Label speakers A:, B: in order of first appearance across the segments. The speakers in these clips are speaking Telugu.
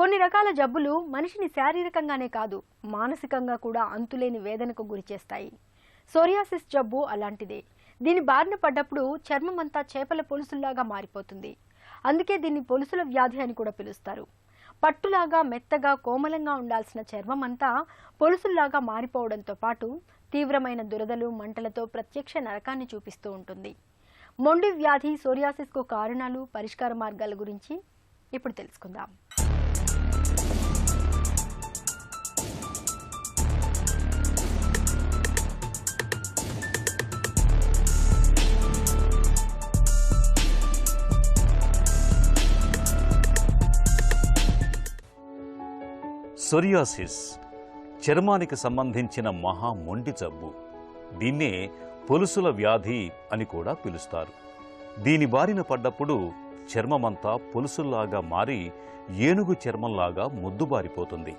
A: కొన్ని రకాల జబ్బులు మనిషిని శారీరకంగానే కాదు మానసికంగా కూడా అంతులేని వేదనకు గురిచేస్తాయి. సోరియాసిస్ జబ్బు అలాంటిదే. దీని బారిన పడ్డప్పుడు చర్మమంతా చేపల పొలుసుల్లాగా మారిపోతుంది. అందుకే దీన్ని పొలుసుల వ్యాధి అని కూడా పిలుస్తారు. పట్టులాగా మెత్తగా కోమలంగా ఉండాల్సిన చర్మమంతా పొలుసుల్లాగా మారిపోవడంతో పాటు తీవ్రమైన దురదలు మంటలతో ప్రత్యక్ష నరకాన్ని చూపిస్తూ ఉంటుంది. మొండి వ్యాధి సోరియాసిస్కు కారణాలు, పరిష్కార మార్గాల గురించి ఇప్పుడు తెలుసుకుందాం.
B: సోరియాసిస్ చర్మానికి సంబంధించిన మహా మొండి జబ్బు. దీన్నే పొలుసుల వ్యాధి అని కూడా పిలుస్తారు. దీని బారిన పడ్డప్పుడు చర్మమంతా పొలుసుల్లాగా మారి ఏనుగు చర్మంలాగా ముద్దుబారిపోతుంది.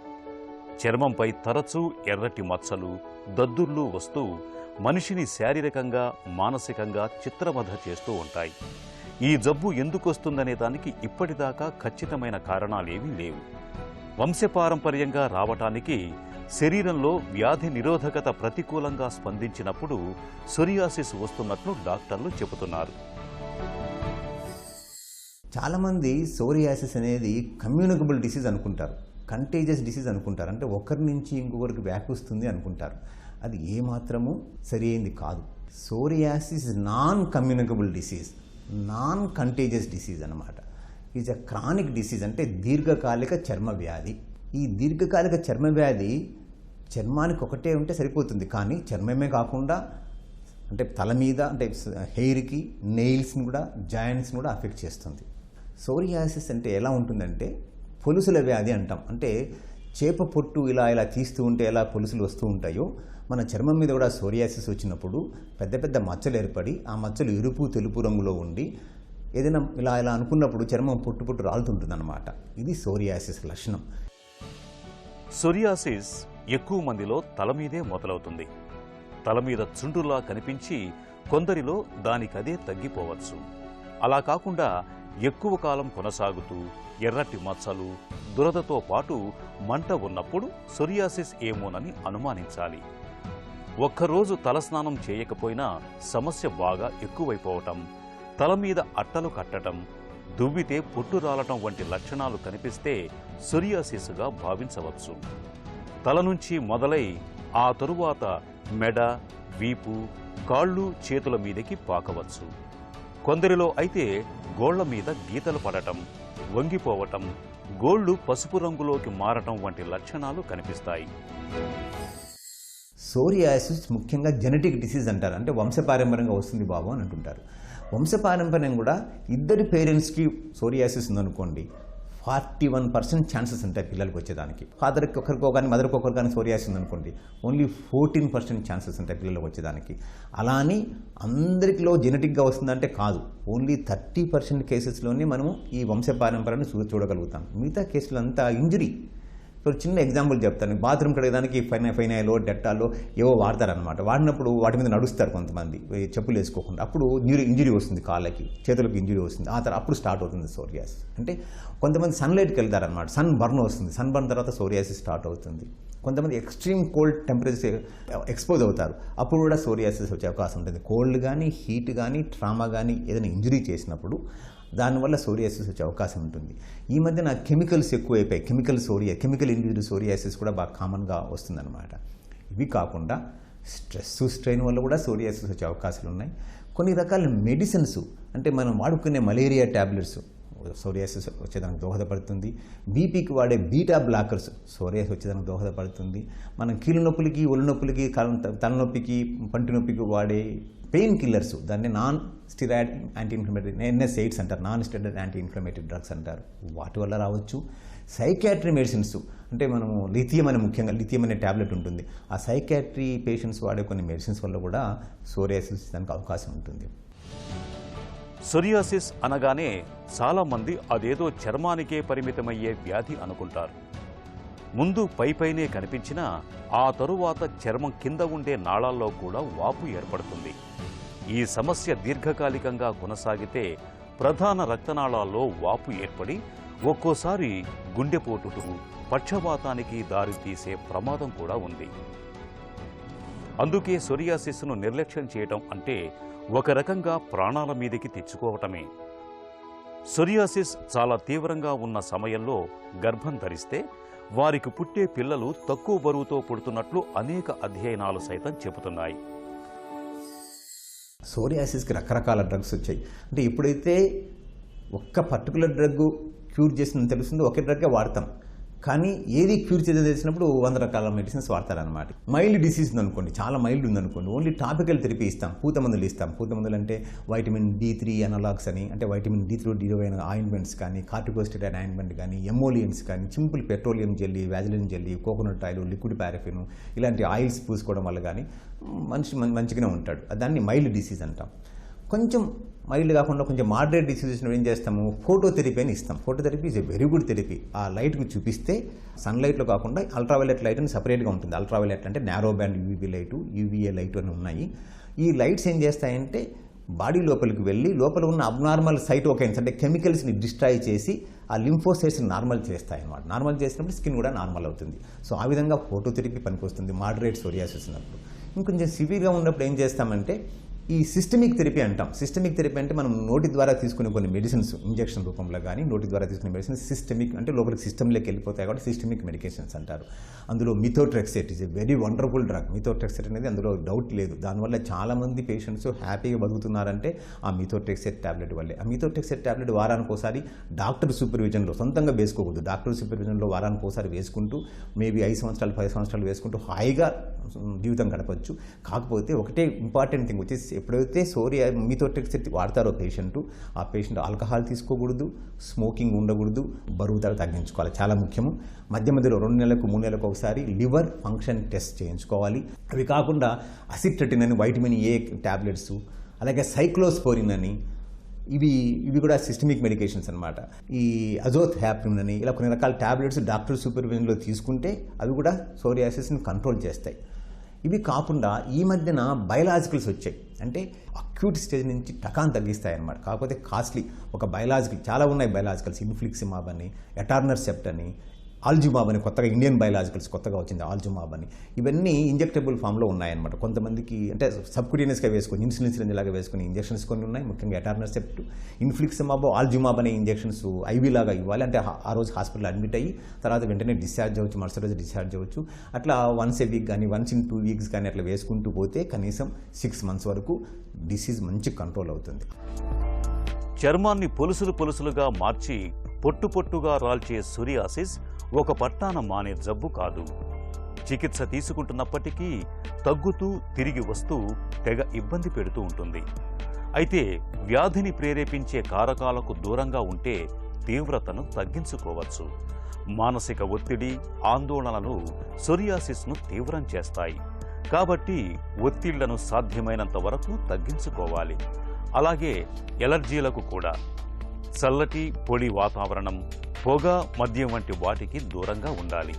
B: చర్మంపై తరచూ ఎర్రటి మచ్చలు, దద్దుర్లు వస్తూ మనిషిని శారీరకంగా, మానసికంగా చిత్రవధ చేస్తూ ఉంటాయి. ఈ జబ్బు ఎందుకొస్తుందనే దానికి ఇప్పటిదాకా ఖచ్చితమైన కారణాలేవీ లేవు. వంశపారంపర్యంగా రావటానికి శరీరంలో వ్యాధి నిరోధకత ప్రతికూలంగా స్పందించినప్పుడు సోరియాసిస్ వస్తున్నట్లు డాక్టర్లు చెబుతున్నారు.
C: చాలామంది సోరియాసిస్ అనేది కమ్యూనికబుల్ డిసీజ్ అనుకుంటారు, కంటేజియస్ డిసీజ్ అనుకుంటారు. అంటే ఒకరి నుంచి ఇంకొకరికి వ్యాపిస్తుంది అనుకుంటారు. అది ఏమాత్రము సరైనది కాదు. Psoriasis non communicable disease, non contagious disease అన్నమాట. ఈజ్ అ క్రానిక్ డిసీజ్, అంటే దీర్ఘకాలిక చర్మ వ్యాధి. ఈ దీర్ఘకాలిక చర్మ వ్యాధి చర్మానికి ఒకటే ఉంటే సరిపోతుంది, కానీ చర్మమే కాకుండా అంటే తల మీద అంటే హెయిర్కి, నెయిల్స్ని కూడా, జాయింట్స్ని కూడా అఫెక్ట్ చేస్తుంది. సోరియాసిస్ అంటే ఎలా ఉంటుందంటే పొలుసుల వ్యాధి అంటాం. అంటే చేప పొట్టు ఇలా ఇలా తీస్తూ ఉంటే ఎలా పొలుసులు వస్తూ ఉంటాయో మన చర్మం మీద కూడా సోరియాసిస్ వచ్చినప్పుడు పెద్ద పెద్ద మచ్చలు ఏర్పడి ఆ మచ్చలు ఎరుపు తెలుపు రంగులో ఉండి ఏదైనా ఇలా ఇలా అనుకున్నప్పుడు చర్మం పొట్టు పొట్టు రాలుతుంటుంది అన్నమాట. ఇది సోరియాసిస్ లక్షణం.
B: సోరియాసిస్ ఎక్కువ మందిలో తల మీదే మొదలవుతుంది. తల మీద చుండులా కనిపించి కొందరిలో దానికదే తగ్గిపోవచ్చు. అలా కాకుండా ఎక్కువ కాలం కొనసాగుతూ ఎర్రటి మచ్చలు, దురదతో పాటు మంట ఉన్నప్పుడు సోరియాసిస్ ఏమోనని అనుమానించాలి. ఒక్కరోజు తలస్నానం చేయకపోయినా సమస్య బాగా ఎక్కువైపోవటం, తల మీద అట్టలు కట్టడం, దువ్వితే పొట్టు రాలటం వంటి లక్షణాలు కనిపిస్తే సోరియాసిస్గా భావించవచ్చు. తల నుంచి మొదలై ఆ తరువాత మెడ, వీపు, కాళ్ళు, చేతుల మీదకి పాకవచ్చు. కొందరిలో అయితే గోళ్ల మీద గీతలు పడటం, వంగిపోవటం, గోళ్లు పసుపు రంగులోకి మారటం వంటి లక్షణాలు కనిపిస్తాయి.
C: సోరియాసిస్ ముఖ్యంగా జెనెటిక్ డిసీజ్ అంటారు. అంటే వంశపారంపర్యంగా వస్తుంది బాబు అని అంటుంటారు. వంశపారంపర్యం కూడా ఇద్దరి పేరెంట్స్కి సోరియాసిస్ ఉందనుకోండి, 41% ఛాన్సెస్ ఉంటాయి పిల్లలకి వచ్చేదానికి. ఫాదర్కి ఒకరికో కానీ మదర్కి ఒకరు కానీ సోరియాసిస్ ఉందనుకోండి, ఓన్లీ 14% ఛాన్సెస్ ఉంటాయి పిల్లలకు వచ్చేదానికి. అలా అని అందరికిలో జెనెటిక్గా వస్తుందంటే కాదు. ఓన్లీ 30% కేసెస్లోనే మనము ఈ వంశపారంపర్యాన్ని చూడగలుగుతాం. మిగతా కేసులు అంతా ఇంజరీ. ఇప్పుడు చిన్న ఎగ్జాంపుల్ చెప్తాను. బాత్రూమ్ కడగడానికి ఫైనాలో, డెట్టాలో ఏవో వాడతారనమాట. వాడినప్పుడు వాటి మీద నడుస్తారు కొంతమంది చెప్పులు వేసుకోకుండా. అప్పుడు ఇంజరీ వస్తుంది, కాళ్ళకి, చేతులకు ఇంజరీ వస్తుంది. అప్పుడు స్టార్ట్ అవుతుంది సోరియాసిస్. అంటే కొంతమంది సన్లైట్కి వెళ్తారనమాట, సన్ బర్న్ వస్తుంది. సన్ బర్న్ తర్వాత సోరియాసిస్ స్టార్ట్ అవుతుంది. కొంతమంది ఎక్స్ట్రీమ్ కోల్డ్ టెంపరేచర్ ఎక్స్పోజ్ అవుతారు, అప్పుడు కూడా సోరియాసిస్ వచ్చే అవకాశం ఉంటుంది. కోల్డ్ కానీ, హీట్ కానీ, ట్రామా కానీ ఏదైనా ఇంజరీ చేసినప్పుడు దానివల్ల సోరియాసిస్ వచ్చే అవకాశం ఉంటుంది. ఈ మధ్యన కెమికల్స్ ఎక్కువైపోయాయి. కెమికల్ ఇండ్యూస్డ్ సోరియాసిస్ కూడా బాగా కామన్గా వస్తుందన్నమాట. ఇవి కాకుండా స్ట్రెయిన్ వల్ల కూడా సోరియాసిస్ వచ్చే అవకాశాలు ఉన్నాయి. కొన్ని రకాల మెడిసిన్స్, అంటే మనం వాడుకునే మలేరియా ట్యాబ్లెట్స్ సోరియాసిస్ వచ్చేదానికి దోహదపడుతుంది. బీపీకి వాడే బీటా బ్లాకర్స్ సోరియాసిస్ వచ్చేదానికి దోహదపడుతుంది. మనం కీళ్ళ నొప్పులకి, ఒళ్ళు నొప్పులకి, తలనొప్పికి, పంటి నొప్పికి వాడే పెయిన్ కిల్లర్స్, దాన్ని non steroid anti inflammatory, NSAIDs అంటారు, non steroid anti inflammatory drugs అంటారు, వాటి వల్ల రావచ్చు. సైకాట్రీ మెడిసిన్స్, అంటే మనము ముఖ్యంగా లిథియం అనే ట్యాబ్లెట్ ఉంటుంది. ఆ సైకాట్రీ పేషెంట్స్ వాడే కొన్ని మెడిసిన్స్ వల్ల కూడా సోరియాసిస్ దానికి అవకాశం ఉంటుంది.
B: సోరియాసిస్ అనగానే చాలామంది అదేదో చర్మానికే పరిమితమయ్యే వ్యాధి అనుకుంటారు. ముందు పైపైనే కనిపించినా ఆ తరువాత చర్మం కింద ఉండే నాళాల్లో కూడా వాపు ఏర్పడుతుంది. ఈ సమస్య దీర్ఘకాలికంగా కొనసాగితే ప్రధాన రక్తనాళాల్లో వాపు ఏర్పడి ఒక్కోసారి గుండెపోటుకు, పక్షవాతానికి దారితీసే ప్రమాదం కూడా ఉంది. అందుకే సోరియాసిస్ను నిర్లక్ష్యం చేయటం అంటే ఒక రకంగా ప్రాణాల మీదకి తెచ్చుకోవటమే. సోరియాసిస్ చాలా తీవ్రంగా ఉన్న సమయంలో గర్భం ధరిస్తే వారికి పుట్టే పిల్లలు తక్కువ బరువుతో పుడుతున్నట్లు అనేక అధ్యయనాలు సైతం చెబుతున్నాయి.
C: సోరియాసిస్కి రకరకాల డ్రగ్స్ వచ్చాయి. అంటే ఎప్పుడైతే ఒక్క పర్టికులర్ డ్రగ్ క్యూర్ చేసిందని తెలుస్తుందో ఒకే డ్రగ్గే వాడతాం. కానీ ఏది క్యూర్ చేసేది తెలిసినప్పుడు 100 రకాల మెడిసిన్స్ వాడతారనమాట. మైల్డ్ డిసీజ్ ఉందనుకోండి, చాలా మైల్డ్ ఉందనుకోండి, ఓన్లీ టాపికల్ థెరపీ ఇస్తాం, పూత మందులు ఇస్తాం. పూత మందులు అంటే వైటమిన్ D3 అనలాగ్స్ అని, అంటే వైటమిన్ D3 డిరైవ్ ఆయింట్మెంట్స్ కానీ, కార్టికోస్టెరాయిడ్ ఆయింట్మెంట్ కానీ, ఎమోలియన్స్ కానీ, simple petroleum jelly, Vaseline jelly, coconut oil, liquid paraffin ఇలాంటి ఆయిల్స్ పూసుకోవడం వల్ల కానీ మంచిగానే ఉంటాడు. దాన్ని మైల్డ్ డిసీజ్ అంటాం. కొంచెం మైల్డ్ కాకుండా కొంచెం మోడరేట్ డిసీజ్ ఏం చేస్తాము, ఫోటోథెరపీ అని ఇస్తాం. Phototherapy is a very good therapy. ఆ లైట్కు చూపిస్తే సన్లైట్లో కాకుండా అల్ట్రావైలెట్ లైట్ అని సపరేట్గా ఉంటుంది. అల్ట్రావైలెట్ అంటే narrow band UV light, UVA light అని ఉన్నాయి. ఈ లైట్స్ ఏం చేస్తాయంటే బాడీ లోపలికి వెళ్ళి లోపల ఉన్న అబ్నార్మల్ సైటోకైన్స్ అంటే కెమికల్స్ని డిస్ట్రాయ్ చేసి ఆ లింఫోసైట్స్ని నార్మల్ చేస్తాయి అన్నమాట. నార్మల్ చేసినప్పుడు స్కిన్ కూడా నార్మల్ అవుతుంది. సో ఆ విధంగా ఫోటోథెరపీ పనికొస్తుంది మోడరేట్ సోరియాసిస్ ఉన్నప్పుడు. ఇంకొంచెం సివియర్గా ఉన్నప్పుడు ఏం చేస్తామంటే ఈ సిస్టమిక్ థెరపీ అంటాం. సిస్టమిక్ థెరపీ అంటే మనం నోటి ద్వారా తీసుకునే కొన్ని మెడిసిన్స్ ఇంజెక్షన్ రూపంలో కానీ నోటి ద్వారా తీసుకునే మెడిసిన్స్ సిస్టమిక్ అంటే లోపలికి సిస్టంలోకి వెళ్ళిపోతాయి కాబట్టి సిస్టమిక్ మెడికేషన్స్ అంటారు. అందులో methotrexate is a very wonderful drug. Methotrexate అనేది అందులో డౌట్ లేదు. దానివల్ల చాలామంది పేషెంట్స్ హ్యాపీగా బతుకుతున్నారంటే ఆ మిథోట్రెక్సేట్ ట్యాబ్లెట్ వల్లే. ఆ మిథోట్రెక్సేట్ ట్యాబ్లెట్ వారానికి ఒకసారి డాక్టర్ సూపర్విజన్లో, సొంతంగా వేసుకోకూడదు, డాక్టర్ సూపర్విజన్లో వారానికి ఒకసారి వేసుకుంటూ మేబీ 5 సంవత్సరాలు 10 సంవత్సరాలు వేసుకుంటూ హాయిగా జీవితం గడపచ్చు. కాకపోతే ఒకటే ఇంపార్టెంట్ థింగ్ వచ్చేసి ఎప్పుడైతే మిథోట్రెక్సేట్ వాడతారో ఆ పేషెంట్ ఆల్కహాల్ తీసుకోకూడదు, స్మోకింగ్ ఉండకూడదు, బరువు తగ్గించుకోవాలి, చాలా ముఖ్యము. మధ్యలో 2 నెలలకు 3 నెలలకు ఒకసారి లివర్ ఫంక్షన్ టెస్ట్ చేయించుకోవాలి. అవి కాకుండా అసిట్రటిన్ అని వైటమిన్ ఏ ట్యాబ్లెట్స్, అలాగే సైక్లోస్పోరిన్ అని ఇవి కూడా సిస్టమిక్ మెడికేషన్స్ అనమాట. ఈ అజోథ్యాప్రిన్ అని ఇలా కొన్ని రకాల ట్యాబ్లెట్స్ డాక్టర్ సూపర్విజన్లో తీసుకుంటే అవి కూడా సోరియాసిస్ని కంట్రోల్ చేస్తాయి. ఇవి కాకుండా ఈ మధ్యన బయలాజికల్స్ వచ్చాయి. అంటే అక్యూట్ స్టేజ్ నుంచి టకాన్ తగ్గిస్తాయి అన్నమాట. కాకపోతే కాస్ట్లీ. ఒక బయలాజికల్ చాలా ఉన్నాయి బయలాజికల్స్, ఇన్ఫ్లిక్సిమాబ్ అని, ఎటార్నర్సెప్ట్ అని, ఆల్జుమాబ్ అని కొత్తగా ఇండియన్ బయలాజికల్స్ కొత్తగా వచ్చింది ఆల్జుమాబ్ అని. ఇవన్నీ ఇంజెక్టబుల్ ఫామ్లో ఉన్నాయన్నమాట. కొంతమందికి అంటే సబ్క్యూటేనియస్గా వేసుకొని ఇన్సులిన్ సిరంజ్ లాగా వేసుకుని ఇంజెక్షన్స్ కొన్ని ఉన్నాయి. ముఖ్యంగా ఎటార్నర్సెప్ట్, ఇన్ఫ్లిక్సిమాబ్, ఆల్జుమాబ్ అనే ఇంజెక్షన్స్ ఐవీ లాగా ఇవ్వాలి. అంటే ఆ రోజు హాస్పిటల్ అడ్మిట్ అయ్యి తర్వాత వెంటనే డిశ్చార్జ్ అవ్వచ్చు, మరుసటి రోజు డిశ్చార్జ్ అవ్వచ్చు. అట్లా వన్స్ ఏ వీక్ కానీ 1 in 2 weeks కానీ అట్లా వేసుకుంటూ పోతే కనీసం 6 months వరకు డిసీజ్ మంచి కంట్రోల్ అవుతుంది.
B: చర్మాన్ని పొలుసులుగా మార్చి పొట్టుగా రాల్చే సోరియాసిస్ ఒక పట్టాన మానే జబ్బు కాదు. చికిత్స తీసుకుంటున్నప్పటికీ తగ్గుతూ తిరిగి వస్తూ తెగ ఇబ్బంది పెడుతూ ఉంటుంది. అయితే వ్యాధిని ప్రేరేపించే కారకాలకు దూరంగా ఉంటే తీవ్రతను తగ్గించుకోవచ్చు. మానసిక ఒత్తిడి, ఆందోళనలు సోరియాసిస్ను తీవ్రం చేస్తాయి. కాబట్టి ఒత్తిళ్లను సాధ్యమైనంత వరకు తగ్గించుకోవాలి. అలాగే ఎలర్జీలకు కూడా చల్లటి పొడి వాతావరణం, పొగ, మద్యం వంటి వాటికి దూరంగా ఉండాలి.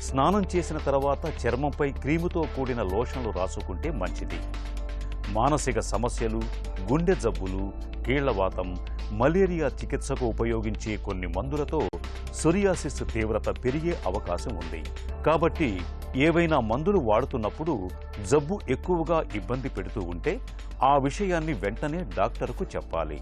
B: స్నానం చేసిన తర్వాత చర్మంపై క్రీముతో కూడిన లోషన్లు రాసుకుంటే మంచిది. మానసిక సమస్యలు, గుండె జబ్బులు, కీళ్లవాతం, మలేరియా చికిత్సకు ఉపయోగించే కొన్ని మందులతో సోరియాసిస్ తీవ్రత పెరిగే అవకాశం ఉంది. కాబట్టి ఏవైనా మందులు వాడుతున్నప్పుడు జబ్బు ఎక్కువగా ఇబ్బంది పెడుతూ ఉంటే ఆ విషయాన్ని వెంటనే డాక్టర్కు చెప్పాలి.